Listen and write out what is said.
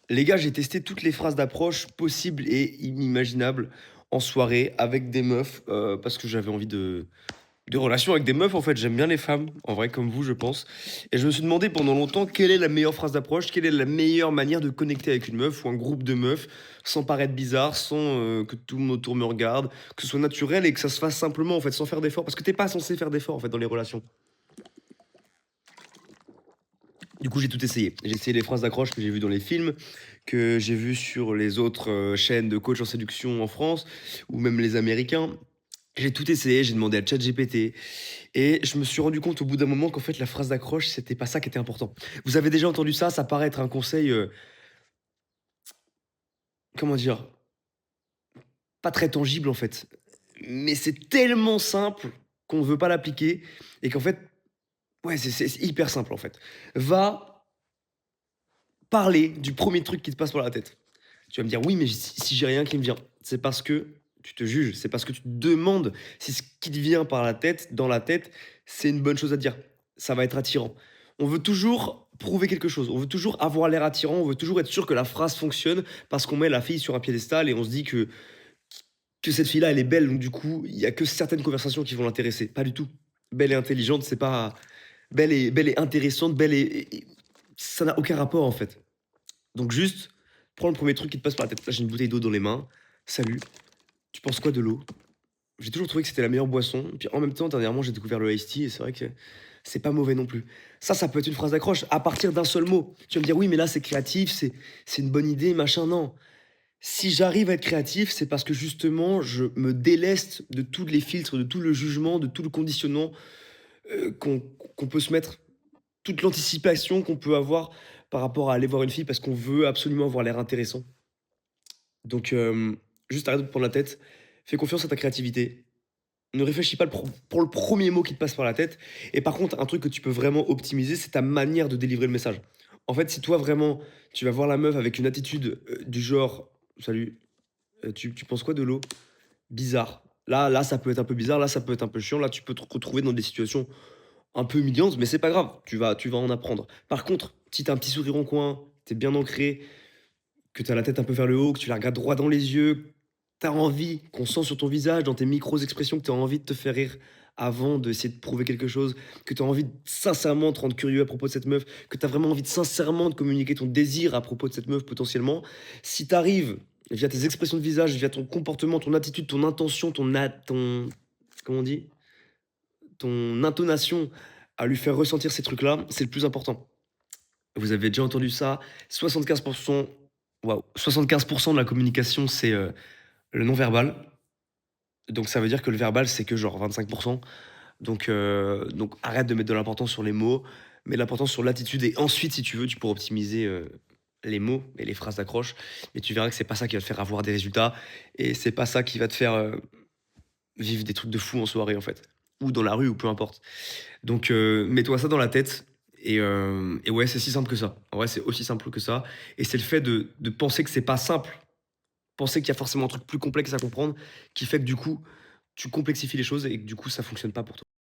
Les gars, j'ai testé toutes les phrases d'approche possibles et inimaginables en soirée avec des meufs, parce que j'avais envie de relations avec des meufs, en fait. J'aime bien les femmes, en vrai, comme vous, je pense. Et je me suis demandé pendant longtemps quelle est la meilleure phrase d'approche, quelle est la meilleure manière de connecter avec une meuf ou un groupe de meufs sans paraître bizarre, sans que tout le monde autour me regarde, que ce soit naturel et que ça se fasse simplement, en fait, sans faire d'efforts. Parce que t'es pas censé faire d'efforts, en fait, dans les relations. Du coup, j'ai tout essayé. J'ai essayé les phrases d'accroche que j'ai vues dans les films, que j'ai vues sur les autres chaînes de coach en séduction en France, ou même les Américains. J'ai tout essayé, j'ai demandé à ChatGPT, et je me suis rendu compte au bout d'un moment qu'en fait, la phrase d'accroche, c'était pas ça qui était important. Vous avez déjà entendu ça? Ça paraît être un conseil, comment dire? Pas très tangible, en fait. Mais c'est tellement simple qu'on ne veut pas l'appliquer et qu'en fait, ouais, c'est hyper simple, en fait. Va parler du premier truc qui te passe par la tête. Tu vas me dire: «Oui, mais si j'ai rien qui me vient». C'est parce que tu te juges, c'est parce que tu te demandes si ce qui te vient par la tête, dans la tête, c'est une bonne chose à dire. Ça va être attirant. On veut toujours prouver quelque chose, on veut toujours avoir l'air attirant, on veut toujours être sûr que la phrase fonctionne parce qu'on met la fille sur un piédestal et on se dit que cette fille-là, elle est belle, donc du coup, il y a que certaines conversations qui vont l'intéresser. Pas du tout. Belle et intelligente, c'est pas belle et intéressante, belle et ça n'a aucun rapport, en fait. Donc juste, prends le premier truc qui te passe par la tête. Là, j'ai une bouteille d'eau dans les mains. «Salut, tu penses quoi de l'eau?» J'ai toujours trouvé que c'était la meilleure boisson. Puis en même temps, dernièrement, j'ai découvert le iced tea et c'est vrai que c'est pas mauvais non plus. Ça peut être une phrase d'accroche à partir d'un seul mot. Tu vas me dire: «Oui, mais là, c'est créatif, c'est une bonne idée, machin». Non. Si j'arrive à être créatif, c'est parce que justement, je me déleste de tous les filtres, de tout le jugement, de tout le conditionnement, qu'on peut se mettre, toute l'anticipation qu'on peut avoir par rapport à aller voir une fille parce qu'on veut absolument avoir l'air intéressant. Donc, juste arrête de te prendre la tête, fais confiance à ta créativité. Ne réfléchis pas pour le premier mot qui te passe par la tête. Et par contre, un truc que tu peux vraiment optimiser, c'est ta manière de délivrer le message. En fait, si toi vraiment, tu vas voir la meuf avec une attitude, du genre: «Salut, tu penses quoi de l'eau?» Bizarre. Là, ça peut être un peu bizarre, là, ça peut être un peu chiant, là, tu peux te retrouver dans des situations un peu humiliantes, mais c'est pas grave, tu vas en apprendre. Par contre, si tu as un petit sourire en coin, tu es bien ancré, que tu as la tête un peu vers le haut, que tu la regardes droit dans les yeux, tu as envie, qu'on sent sur ton visage, dans tes micros expressions, que tu as envie de te faire rire avant d'essayer de prouver quelque chose, que tu as envie de sincèrement te rendre curieux à propos de cette meuf, que tu as vraiment envie de sincèrement de communiquer ton désir à propos de cette meuf potentiellement. Si tu arrives via tes expressions de visage, via ton comportement, ton attitude, ton intention, ton comment on dit? Ton intonation à lui faire ressentir ces trucs-là, c'est le plus important. Vous avez déjà entendu ça, 75 waouh, 75 de la communication, c'est, le non-verbal. Donc ça veut dire que le verbal, c'est que genre 25. Donc arrête de mettre de l'importance sur les mots, mets de l'importance sur l'attitude et ensuite, si tu veux, tu pourras optimiser, les mots et les phrases d'accroche. Mais tu verras que c'est pas ça qui va te faire avoir des résultats et c'est pas ça qui va te faire, vivre des trucs de fou en soirée, en fait, ou dans la rue ou peu importe. Donc mets-toi ça dans la tête et ouais, c'est si simple que ça. En vrai, c'est aussi simple que ça et c'est le fait de penser que c'est pas simple, penser qu'il y a forcément un truc plus complexe à comprendre qui fait que du coup, tu complexifies les choses et que du coup, ça fonctionne pas pour toi.